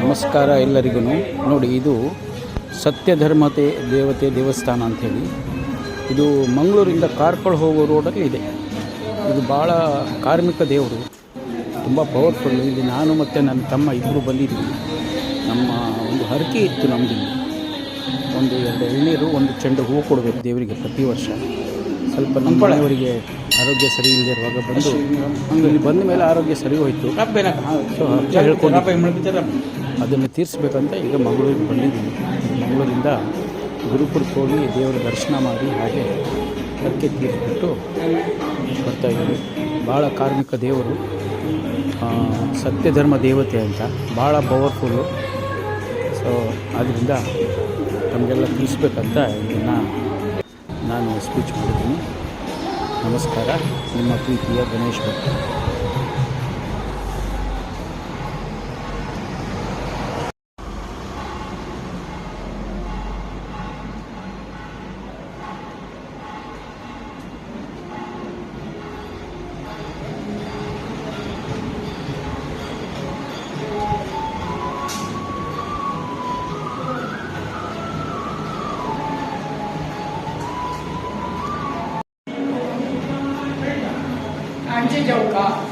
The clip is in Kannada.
ನಮಸ್ಕಾರ ಎಲ್ಲರಿಗೂ. ನೋಡಿ, ಇದು ಸತ್ಯಧರ್ಮತೆ ದೇವತೆ ದೇವಸ್ಥಾನ ಅಂಥೇಳಿ. ಇದು ಮಂಗಳೂರಿಂದ ಕಾರ್ಕಳ ಹೋಗೋ ರೋಡಲ್ಲಿ ಇದೆ. ಇದು ಭಾಳ ಕಾರ್ಮಿಕ ದೇವರು, ತುಂಬ ಪವರ್ಫುಲ್. ಇಲ್ಲಿ ನಾನು ಮತ್ತು ನನ್ನ ತಮ್ಮ ಇಬ್ಬರು ಬಂದಿದ್ವಿ. ನಮ್ಮ ಒಂದು ಹರಕೆ ಇತ್ತು ನಮ್ಮದು. ಒಂದು 2 ಎಳ್ನೀರು, 1 ಚೆಂಡು ಹೂವು ಕೊಡಬೇಕು ದೇವರಿಗೆ ಪ್ರತಿ ವರ್ಷ. ಸ್ವಲ್ಪ ನಮ್ಮ ಮನೆಯವರಿಗೆ ಆರೋಗ್ಯ ಸರಿ ಇಲ್ಲದೆ ಇರುವಾಗ ಬಂದು ಇಲ್ಲಿ ಬಂದ ಮೇಲೆ ಆರೋಗ್ಯ ಸರಿ ಹೋಯಿತು. ಸೊ ಹೇಳ್ಕೊಂಡು ಅದನ್ನು ತೀರಿಸ್ಬೇಕಂತ ಈಗ ಮಂಗಳೂರಿಗೆ ಬಂದಿದ್ದೀನಿ. ಮಂಗಳೂರಿಂದ ಗುರುಪುರಕ್ಕೆ ಹೋಗಿ ದೇವರ ದರ್ಶನ ಮಾಡಿ ಹಾಗೆ ಹರಕೆ ತೀರಿಸ್ಬಿಟ್ಟು ಬರ್ತಾಯಿದ್ದೀವಿ. ಭಾಳ ಕಾರ್ಮಿಕ ದೇವರು, ಸತ್ಯಧರ್ಮ ದೇವತೆ ಅಂತ, ಭಾಳ ಪವರ್ಫುಲ್ಲು. ಸೊ ಆದ್ದರಿಂದ ನಮಗೆಲ್ಲ ತಿಳಿಸ್ಬೇಕಂತ ಇದನ್ನು ನಾನು ಸ್ಪೀಚ್ ಮಾಡಿದ್ದೀನಿ. ನಮಸ್ಕಾರ. ನಿಮ್ಮ ಪ್ರೀತಿಯ ಗಣೇಶ್ ಭಟ್.